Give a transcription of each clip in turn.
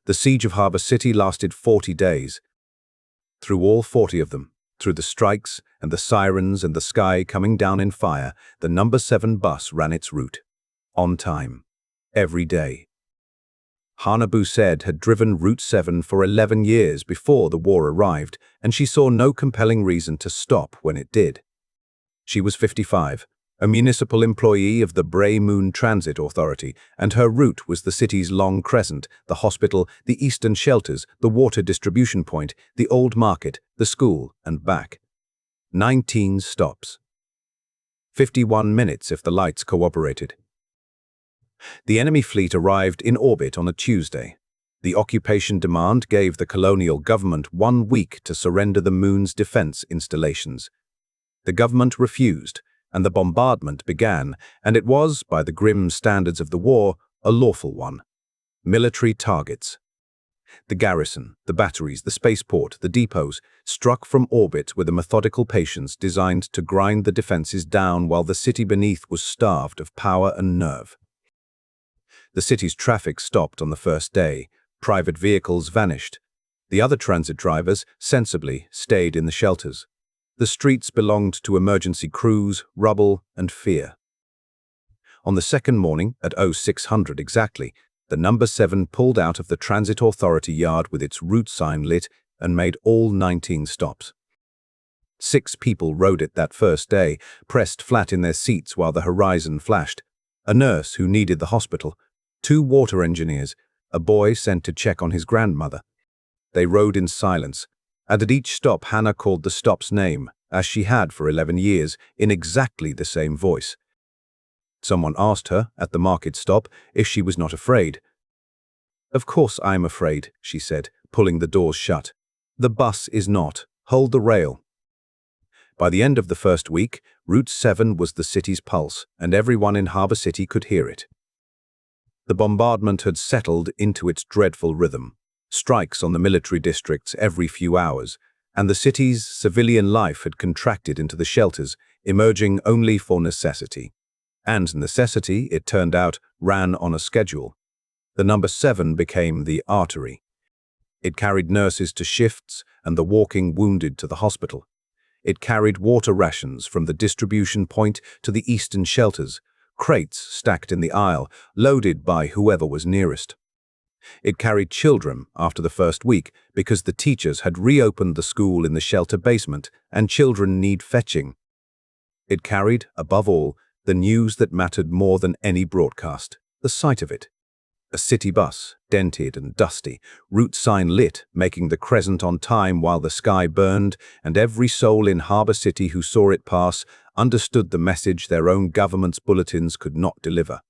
The siege of Harbor City lasted 40 days. Through all 40 of them, through the strikes and the sirens and the sky coming down in fire, the number 7 bus ran its route. On time. Every day. Hannah Boussaid had driven Route 7 for 11 years before the war arrived, and she saw no compelling reason to stop when it did. She was 55, a municipal employee of the Bray Moon Transit Authority, and her route was the city's Long Crescent, the hospital, the eastern shelters, the water distribution point, the old market, the school, and back. 19 stops. 51 minutes if the lights cooperated. The enemy fleet arrived in orbit on a Tuesday. The occupation demand gave the colonial government 1 week to surrender the moon's defense installations. The government refused, and the bombardment began, and it was, by the grim standards of the war, a lawful one. Military targets. The garrison, the batteries, the spaceport, the depots, struck from orbit with a methodical patience designed to grind the defenses down while the city beneath was starved of power and nerve. The city's traffic stopped on the first day. Private vehicles vanished. The other transit drivers, sensibly, stayed in the shelters. The streets belonged to emergency crews, rubble, and fear. On the second morning, at 0600 exactly, the number 7 pulled out of the Transit Authority yard with its route sign lit and made all 19 stops. 6 people rode it that first day, pressed flat in their seats while the horizon flashed. A nurse who needed the hospital, 2 water engineers, a boy sent to check on his grandmother. They rode in silence, and at each stop Hannah called the stop's name, as she had for 11 years, in exactly the same voice. Someone asked her, at the market stop, if she was not afraid. "Of course I'm afraid," she said, pulling the doors shut. "The bus is not. Hold the rail." By the end of the first week, Route 7 was the city's pulse, and everyone in Harbor City could hear it. The bombardment had settled into its dreadful rhythm. Strikes on the military districts every few hours, and the city's civilian life had contracted into the shelters, emerging only for necessity. And necessity, it turned out, ran on a schedule. The number 7 became the artery. It carried nurses to shifts and the walking wounded to the hospital. It carried water rations from the distribution point to the eastern shelters, crates stacked in the aisle, loaded by whoever was nearest. It carried children after the first week because the teachers had reopened the school in the shelter basement and children need fetching. It carried, above all, the news that mattered more than any broadcast, the sight of it. A city bus, dented and dusty, route sign lit, making the crescent on time while the sky burned, and every soul in Harbor City who saw it pass understood the message their own government's bulletins could not deliver.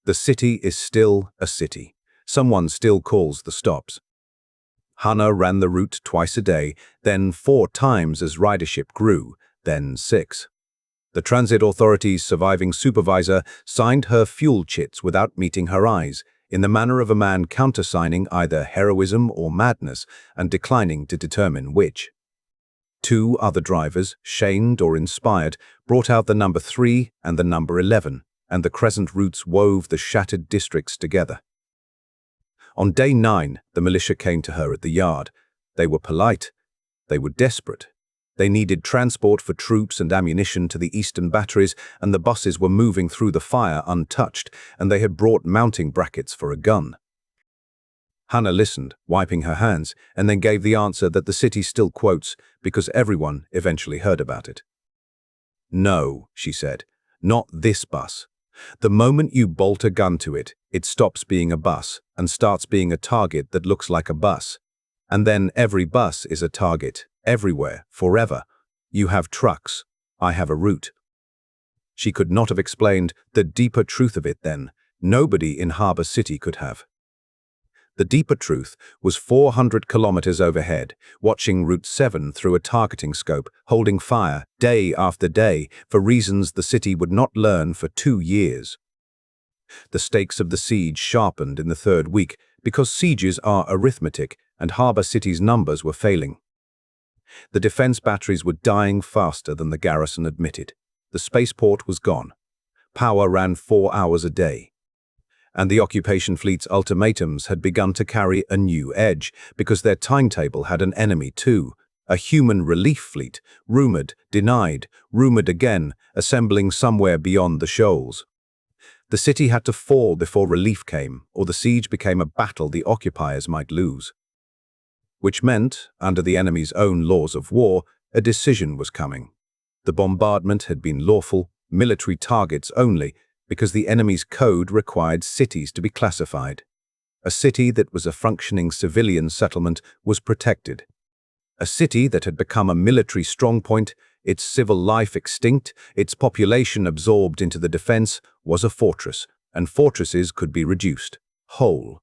The city is still a city. Someone still calls the stops. Hannah ran the route twice a day, then 4 times as ridership grew, then 6. The Transit Authority's surviving supervisor signed her fuel chits without meeting her eyes, in the manner of a man countersigning either heroism or madness and declining to determine which. 2 other drivers, shamed or inspired, brought out the number 3 and the number 11, and the crescent routes wove the shattered districts together. On day 9, the militia came to her at the yard. They were polite. They were desperate. They needed transport for troops and ammunition to the eastern batteries, and the buses were moving through the fire untouched, and they had brought mounting brackets for a gun. Hannah listened, wiping her hands, and then gave the answer that the city still quotes, because everyone eventually heard about it. "No," she said, "not this bus. The moment you bolt a gun to it, it stops being a bus and starts being a target that looks like a bus. And then every bus is a target, everywhere, forever. You have trucks. I have a route." She could not have explained the deeper truth of it then. Nobody in Harbor City could have. The deeper truth was 400 kilometers overhead, watching Route 7 through a targeting scope, holding fire day after day for reasons the city would not learn for 2 years. The stakes of the siege sharpened in the 3rd week because sieges are arithmetic and Harbor City's numbers were failing. The defense batteries were dying faster than the garrison admitted. The spaceport was gone. Power ran 4 hours a day. And the occupation fleet's ultimatums had begun to carry a new edge, because their timetable had an enemy too. A human relief fleet, rumored, denied, rumored again, assembling somewhere beyond the shoals. The city had to fall before relief came, or the siege became a battle the occupiers might lose. Which meant, under the enemy's own laws of war, a decision was coming. The bombardment had been lawful, military targets only, because the enemy's code required cities to be classified. A city that was a functioning civilian settlement was protected. A city that had become a military strongpoint, its civil life extinct, its population absorbed into the defense, was a fortress, and fortresses could be reduced, whole.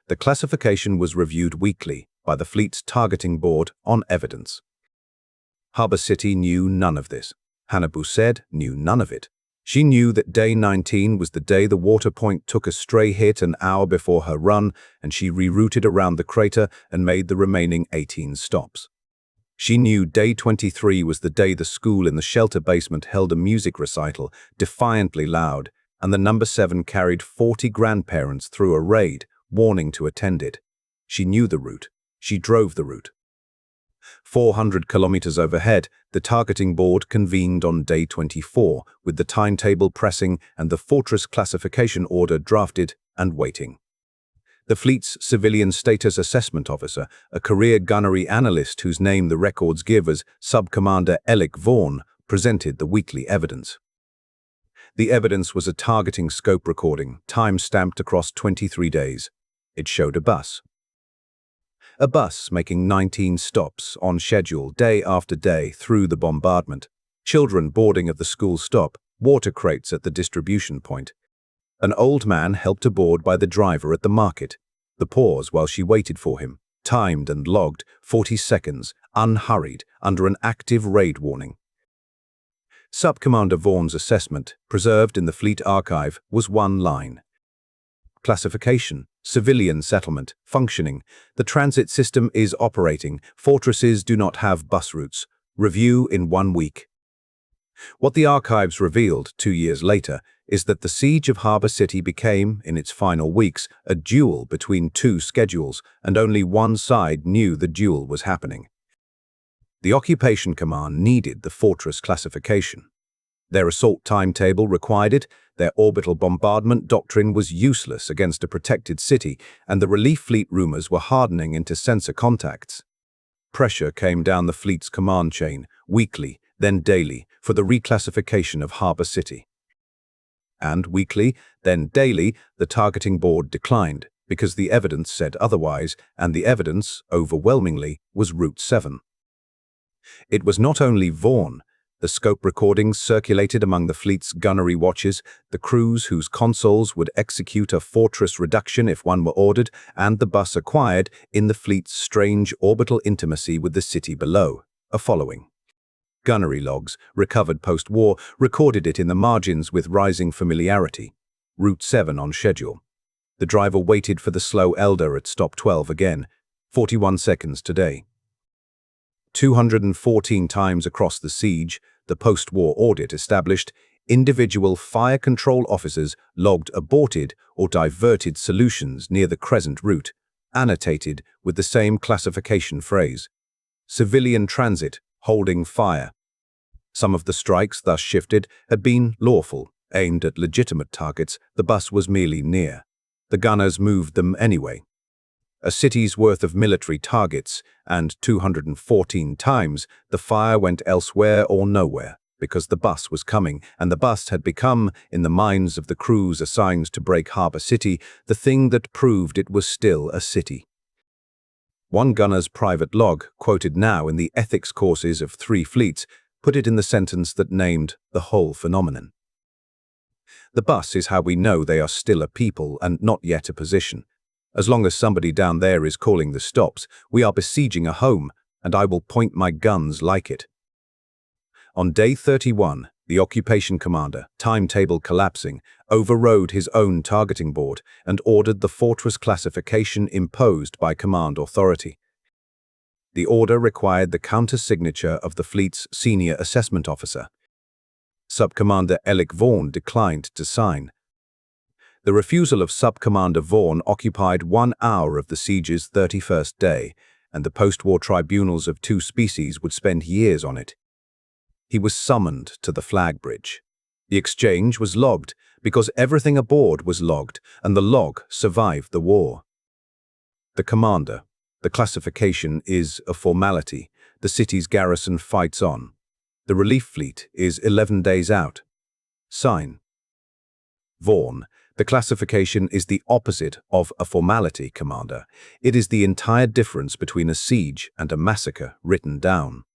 The classification was reviewed weekly by the fleet's targeting board on evidence. Harbor City knew none of this. Hannah Boussaid knew none of it. She knew that day 19 was the day the water point took a stray hit an hour before her run, and she rerouted around the crater and made the remaining 18 stops. She knew day 23 was the day the school in the shelter basement held a music recital, defiantly loud, and the number 7 carried 40 grandparents through a raid, warning to attend it. She knew the route. She drove the route. 400 kilometers overhead, the targeting board convened on day 24, with the timetable pressing and the fortress classification order drafted and waiting. The fleet's civilian status assessment officer, a career gunnery analyst whose name the records give as Sub-Commander Alec Vaughan, presented the weekly evidence. The evidence was a targeting scope recording, time-stamped across 23 days. It showed a bus. A bus making 19 stops on schedule day after day through the bombardment. Children boarding at the school stop, water crates at the distribution point. An old man helped aboard by the driver at the market. The pause while she waited for him, timed and logged, 40 seconds, unhurried, under an active raid warning. Sub-Commander Vaughan's assessment, preserved in the Fleet Archive, was one line. Classification, civilian settlement, functioning. The transit system is operating. Fortresses do not have bus routes. Review in 1 week. What the archives revealed 2 years later is that the siege of Harbor City became, in its final weeks, a duel between two schedules, and only one side knew the duel was happening. The occupation command needed the fortress classification. Their assault timetable required it, their orbital bombardment doctrine was useless against a protected city, and the relief fleet rumors were hardening into sensor contacts. Pressure came down the fleet's command chain, weekly, then daily, for the reclassification of Harbor City. And weekly, then daily, the targeting board declined, because the evidence said otherwise, and the evidence, overwhelmingly, was Route 7. It was not only Vaughan. The scope recordings circulated among the fleet's gunnery watches, the crews whose consoles would execute a fortress reduction if one were ordered, and the bus acquired in the fleet's strange orbital intimacy with the city below, are following. Gunnery logs, recovered post-war, recorded it in the margins with rising familiarity. Route 7 on schedule. The driver waited for the slow elder at stop 12 again, 41 seconds today. 214 times across the siege, the post-war audit established, individual fire control officers logged aborted or diverted solutions near the crescent route, annotated with the same classification phrase. Civilian transit, holding fire. Some of the strikes thus shifted had been lawful, aimed at legitimate targets. The bus was merely near. The gunners moved them anyway. A city's worth of military targets, and 214 times the fire went elsewhere or nowhere, because the bus was coming, and the bus had become, in the minds of the crews assigned to break Harbor City, the thing that proved it was still a city. One gunner's private log, quoted now in the ethics courses of 3 fleets, put it in the sentence that named the whole phenomenon. The bus is how we know they are still a people and not yet a position. As long as somebody down there is calling the stops, we are besieging a home, and I will point my guns like it. On day 31, the occupation commander, timetable collapsing, overrode his own targeting board and ordered the fortress classification imposed by command authority. The order required the counter-signature of the fleet's senior assessment officer. Sub-Commander Alec Vaughan declined to sign. The refusal of Sub-Commander Vaughan occupied 1 hour of the siege's 31st day, and the post-war tribunals of two species would spend years on it. He was summoned to the flag bridge. The exchange was logged because everything aboard was logged, and the log survived the war. The commander. The classification is a formality. The city's garrison fights on. The relief fleet is 11 days out. Sign. Vaughan. The classification is the opposite of a formality, Commander. It is the entire difference between a siege and a massacre written down.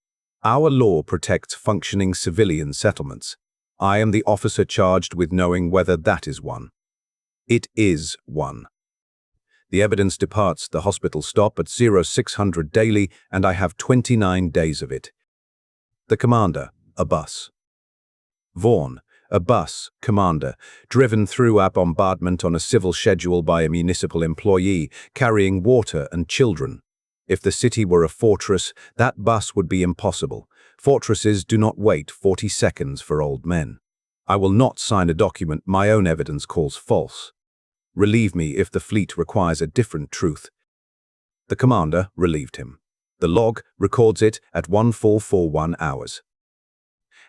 Our law protects functioning civilian settlements. I am the officer charged with knowing whether that is one. It is one. The evidence departs the hospital stop at 0600 daily, and I have 29 days of it. The commander. A bus. Vaughan. A bus, Commander, driven through a bombardment on a civil schedule by a municipal employee, carrying water and children. If the city were a fortress, that bus would be impossible. Fortresses do not wait 40 seconds for old men. I will not sign a document my own evidence calls false. Relieve me if the fleet requires a different truth. The commander relieved him. The log records it at 1441 hours.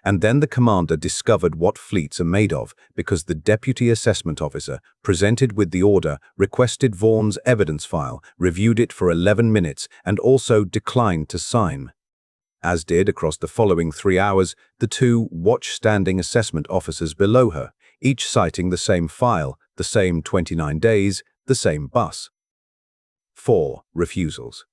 And then the commander discovered what fleets are made of because the deputy assessment officer, presented with the order, requested Vaughan's evidence file, reviewed it for 11 minutes, and also declined to sign. As did, across the following 3 hours, the two watch-standing assessment officers below her, each citing the same file, the same 29 days, the same bus. 4 refusals.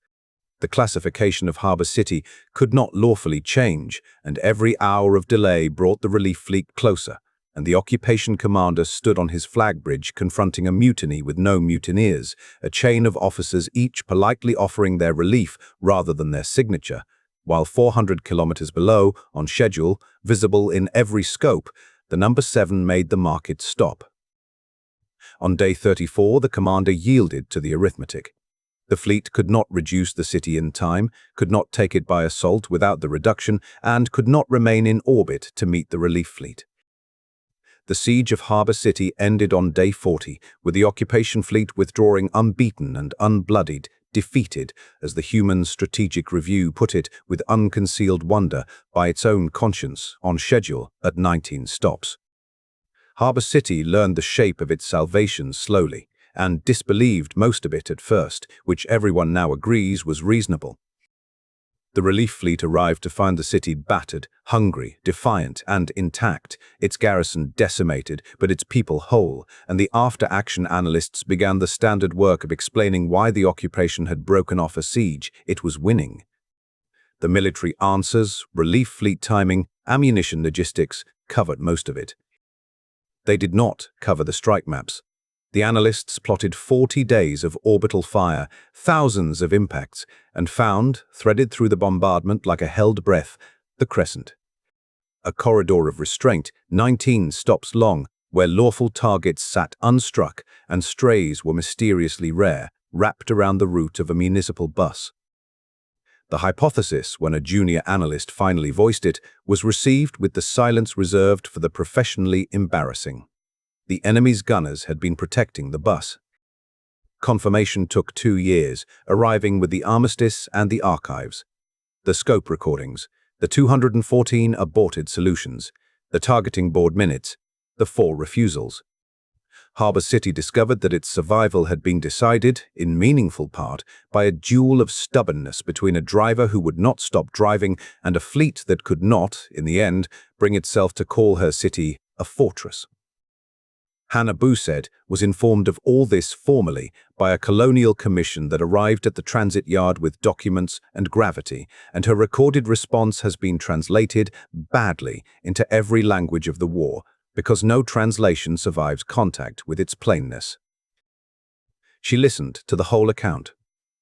The classification of Harbour City could not lawfully change, and every hour of delay brought the relief fleet closer, and the occupation commander stood on his flag bridge confronting a mutiny with no mutineers, a chain of officers each politely offering their relief rather than their signature, while 400 kilometers below, on schedule, visible in every scope, the number 7 made the market stop. On day 34, the commander yielded to the arithmetic. The fleet could not reduce the city in time, could not take it by assault without the reduction, and could not remain in orbit to meet the relief fleet. The siege of Harbour City ended on day 40, with the occupation fleet withdrawing unbeaten and unbloodied, defeated, as the Human Strategic Review put it with unconcealed wonder, by its own conscience, on schedule at 19 stops. Harbour City learned the shape of its salvation slowly, and disbelieved most of it at first, which everyone now agrees was reasonable. The relief fleet arrived to find the city battered, hungry, defiant, and intact, its garrison decimated, but its people whole, and the after-action analysts began the standard work of explaining why the occupation had broken off a siege it was winning. The military answers, relief fleet timing, ammunition logistics covered most of it. They did not cover the strike maps. The analysts plotted 40 days of orbital fire, thousands of impacts, and found, threaded through the bombardment like a held breath, the crescent. A corridor of restraint, 19 stops long, where lawful targets sat unstruck and strays were mysteriously rare, wrapped around the route of a municipal bus. The hypothesis, when a junior analyst finally voiced it, was received with the silence reserved for the professionally embarrassing. The enemy's gunners had been protecting the bus. Confirmation took 2 years, arriving with the armistice and the archives. The scope recordings, the 214 aborted solutions, the targeting board minutes, the 4 refusals. Harbour City discovered that its survival had been decided, in meaningful part, by a duel of stubbornness between a driver who would not stop driving and a fleet that could not, in the end, bring itself to call her city a fortress. Hannah Boussaid was informed of all this formally by a colonial commission that arrived at the transit yard with documents and gravity, and her recorded response has been translated badly into every language of the war, because no translation survives contact with its plainness. She listened to the whole account.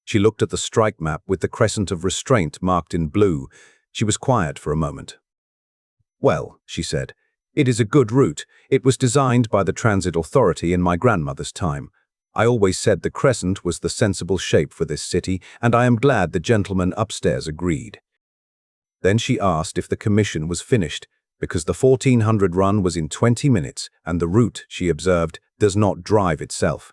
She looked at the strike map with the crescent of restraint marked in blue. She was quiet for a moment. "Well," she said, "it is a good route. It was designed by the Transit Authority in my grandmother's time. I always said the crescent was the sensible shape for this city, and I am glad the gentleman upstairs agreed." Then she asked if the commission was finished, because the 1400 run was in 20 minutes, and the route, she observed, does not drive itself.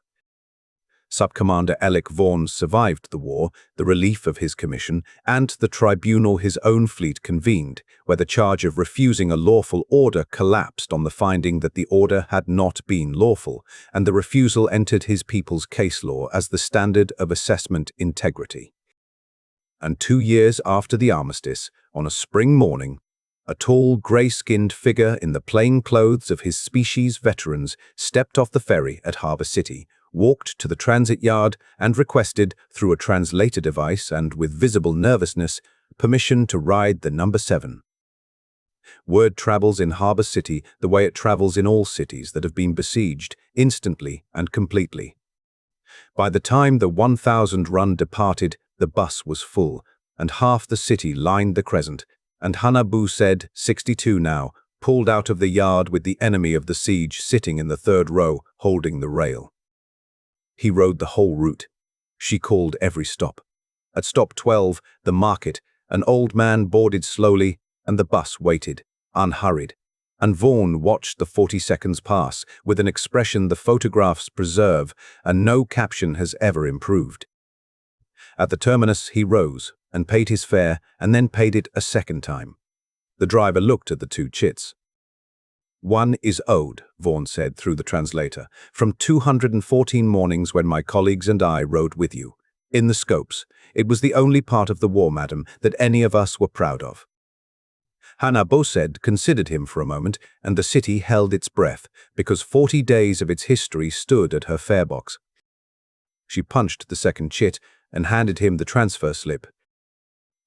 Subcommander Alec Vaughan survived the war, the relief of his commission, and the tribunal his own fleet convened, where the charge of refusing a lawful order collapsed on the finding that the order had not been lawful, and the refusal entered his people's case law as the standard of assessment integrity. And 2 years after the armistice, on a spring morning, a tall, grey-skinned figure in the plain clothes of his species veterans stepped off the ferry at Harbour City, walked to the transit yard and requested, through a translator device and with visible nervousness, permission to ride the number 7. Word travels in Harbour City the way it travels in all cities that have been besieged, instantly and completely. By the time the 1,000 run departed, the bus was full, and half the city lined the crescent, and Hanabu said, 62 now, pulled out of the yard with the enemy of the siege sitting in the 3rd row, holding the rail. He rode the whole route. She called every stop. At stop 12, the market, an old man boarded slowly, and the bus waited, unhurried. And Vaughan watched the 40 seconds pass, with an expression the photographs preserve, and no caption has ever improved. At the terminus, he rose, and paid his fare, and then paid it a second time. The driver looked at the 2 chits. "One is owed," Vaughan said through the translator, "from 214 mornings when my colleagues and I rode with you. In the scopes, it was the only part of the war, madam, that any of us were proud of." Hannah Bosed considered him for a moment, and the city held its breath, because 40 days of its history stood at her fare box. She punched the second chit and handed him the transfer slip.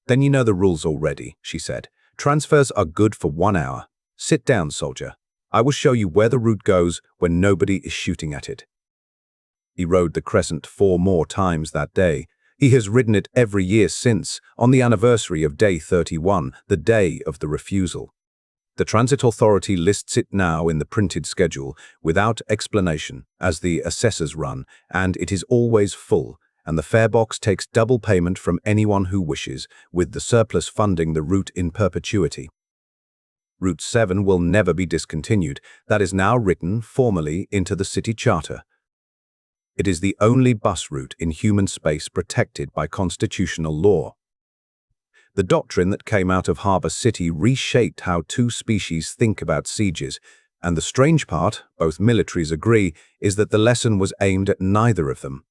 "Then you know the rules already," she said. "Transfers are good for 1 hour. Sit down, soldier. I will show you where the route goes when nobody is shooting at it." He rode the crescent 4 more times that day. He has ridden it every year since, on the anniversary of day 31, the day of the refusal. The Transit Authority lists it now in the printed schedule, without explanation, as the assessors run, and it is always full, and the fare box takes double payment from anyone who wishes, with the surplus funding the route in perpetuity. Route 7 will never be discontinued. That is now written formally into the city charter. It is the only bus route in human space protected by constitutional law. The doctrine that came out of Harbour City reshaped how 2 species think about sieges, and the strange part, both militaries agree, is that the lesson was aimed at neither of them.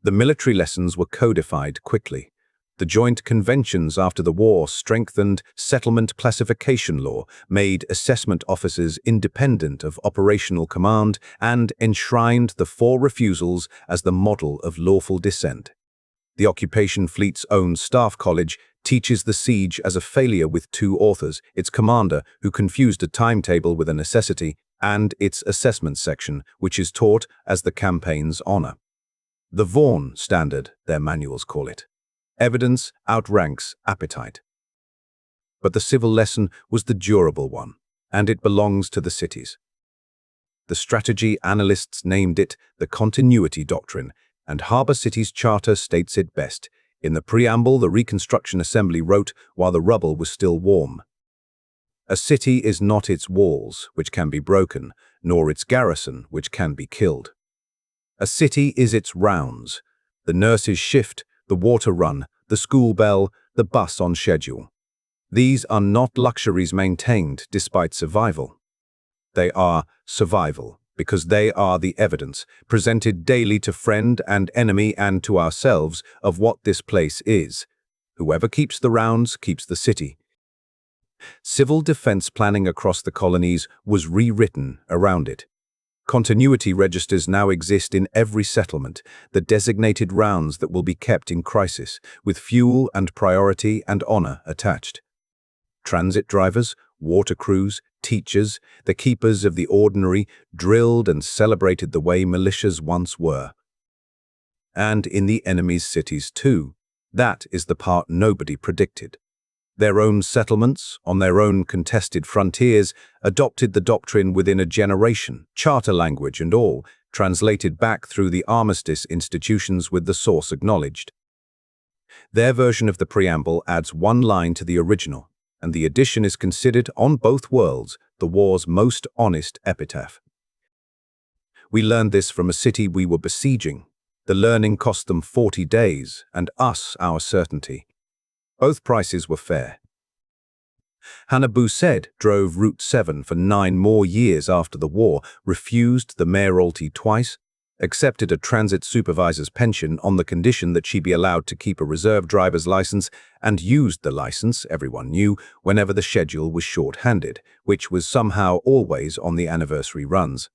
The military lessons were codified quickly. The joint conventions after the war strengthened settlement classification law, made assessment officers independent of operational command, and enshrined the 4 refusals as the model of lawful dissent. The occupation fleet's own staff college teaches the siege as a failure with 2 authors, its commander, who confused a timetable with a necessity, and its assessment section, which is taught as the campaign's honor. The Vaughan standard, their manuals call it. Evidence outranks appetite. But the civil lesson was the durable one, and it belongs to the cities. The strategy analysts named it the continuity doctrine, and Harbour City's charter states it best. In the preamble, the Reconstruction Assembly wrote, while the rubble was still warm, "A city is not its walls, which can be broken, nor its garrison, which can be killed. A city is its rounds, the nurse's shift, the water run, the school bell, the bus on schedule. These are not luxuries maintained despite survival. They are survival, because they are the evidence, presented daily to friend and enemy and to ourselves, of what this place is. Whoever keeps the rounds keeps the city." Civil defense planning across the colonies was rewritten around it. Continuity registers now exist in every settlement, the designated rounds that will be kept in crisis, with fuel and priority and honor attached. Transit drivers, water crews, teachers, the keepers of the ordinary, drilled and celebrated the way militias once were. And in the enemy's cities too. That is the part nobody predicted. Their own settlements, on their own contested frontiers, adopted the doctrine within a generation, charter language and all, translated back through the armistice institutions with the source acknowledged. Their version of the preamble adds 1 line to the original, and the addition is considered, on both worlds, the war's most honest epitaph. We learned this from a city we were besieging. The learning cost them 40 days, and us our certainty. Both prices were fair. Hannah Boussaid drove Route 7 for 9 more years after the war, refused the mayoralty twice, accepted a transit supervisor's pension on the condition that she be allowed to keep a reserve driver's license, and used the license, everyone knew, whenever the schedule was short-handed, which was somehow always on the anniversary runs.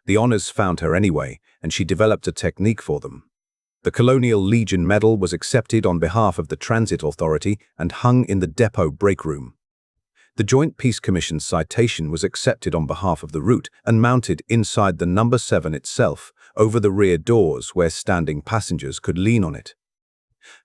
The honors found her anyway, and she developed a technique for them. The Colonial Legion Medal was accepted on behalf of the Transit Authority and hung in the depot break room. The Joint Peace Commission's citation was accepted on behalf of the route and mounted inside the number 7 itself, over the rear doors where standing passengers could lean on it.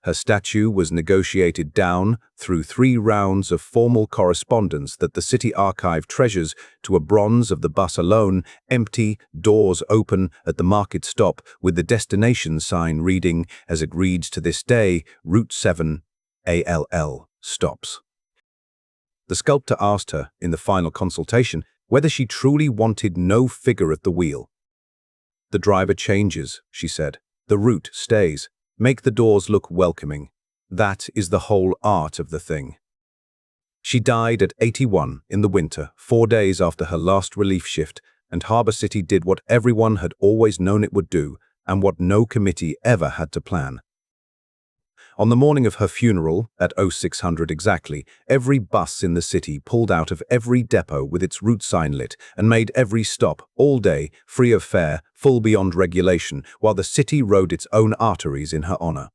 Her statue was negotiated down through 3 rounds of formal correspondence that the City Archive treasures to a bronze of the bus alone, empty, doors open at the market stop with the destination sign reading, as it reads to this day, Route 7, ALL, stops. The sculptor asked her, in the final consultation, whether she truly wanted no figure at the wheel. "The driver changes," she said. "The route stays. Make the doors look welcoming. That is the whole art of the thing." She died at 81 in the winter, 4 days after her last relief shift, and Harbour City did what everyone had always known it would do, and what no committee ever had to plan. On the morning of her funeral, at 0600 exactly, every bus in the city pulled out of every depot with its route sign lit and made every stop, all day, free of fare, full beyond regulation, while the city rode its own arteries in her honor.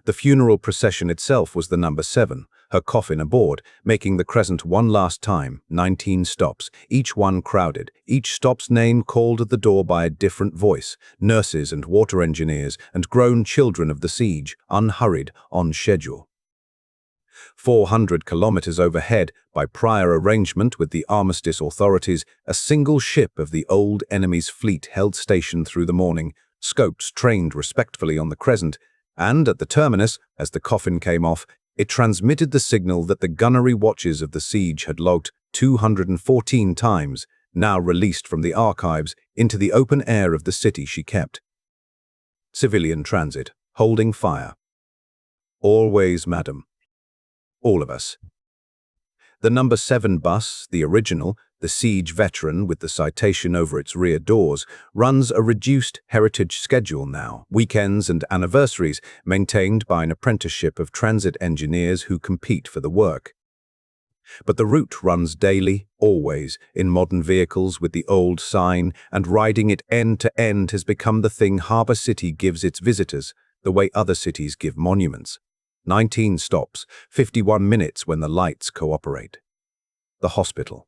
The funeral procession itself was the number 7, her coffin aboard, making the crescent one last time, 19 stops, each one crowded, each stop's name called at the door by a different voice, nurses and water engineers and grown children of the siege, unhurried, on schedule. 400 kilometers overhead, by prior arrangement with the armistice authorities, a single ship of the old enemy's fleet held station through the morning, scopes trained respectfully on the crescent, and at the terminus, as the coffin came off, it transmitted the signal that the gunnery watches of the siege had logged 214 times, now released from the archives into the open air of the city she kept. Civilian transit, holding fire. Always, madam. All of us. The number 7 bus, the original, the siege veteran with the citation over its rear doors, runs a reduced heritage schedule now, weekends and anniversaries, maintained by an apprenticeship of transit engineers who compete for the work. But the route runs daily, always, in modern vehicles with the old sign, and riding it end to end has become the thing Harbour City gives its visitors, the way other cities give monuments. 19 stops, 51 minutes when the lights cooperate. The hospital.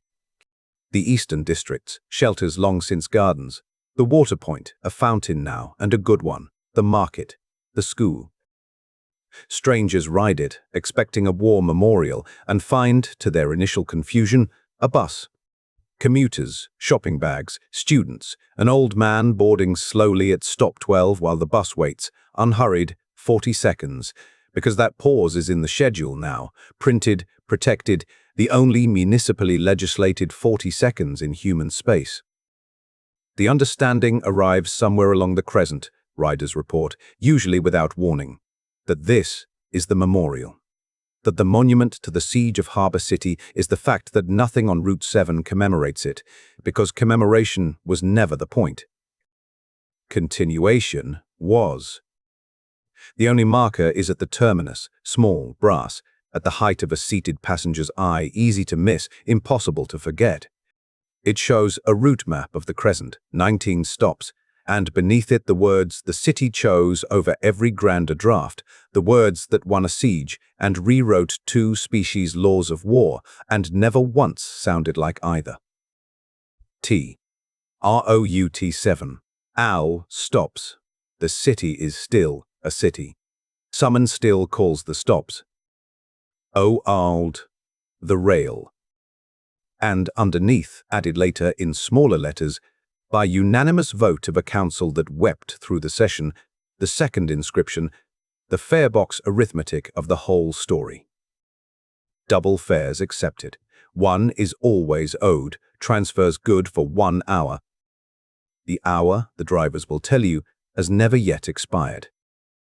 The eastern districts, shelters long since gardens. The water point, a fountain now, and a good one. The market. The school. Strangers ride it, expecting a war memorial, and find, to their initial confusion, a bus. Commuters, shopping bags, students, an old man boarding slowly at stop 12 while the bus waits, unhurried, 40 seconds, because that pause is in the schedule now, printed, protected, the only municipally legislated 40 seconds in human space. The understanding arrives somewhere along the crescent, riders report, usually without warning, that this is the memorial. That the monument to the siege of Harbour City is the fact that nothing on Route 7 commemorates it, because commemoration was never the point. Continuation was. The only marker is at the terminus, small, brass, at the height of a seated passenger's eye, easy to miss, impossible to forget. It shows a route map of the crescent, 19 stops, and beneath it the words the city chose over every grander draft, the words that won a siege and rewrote 2 species laws of war, and never once sounded like either. T. Route 7. Owl stops. The city is still a city. Someone still calls the stops. Old, the rail. And underneath, added later in smaller letters, by unanimous vote of a council that wept through the session, the second inscription, the farebox arithmetic of the whole story. Double fares accepted. 1 is always owed, transfers good for 1 hour. The hour, the drivers will tell you, has never yet expired.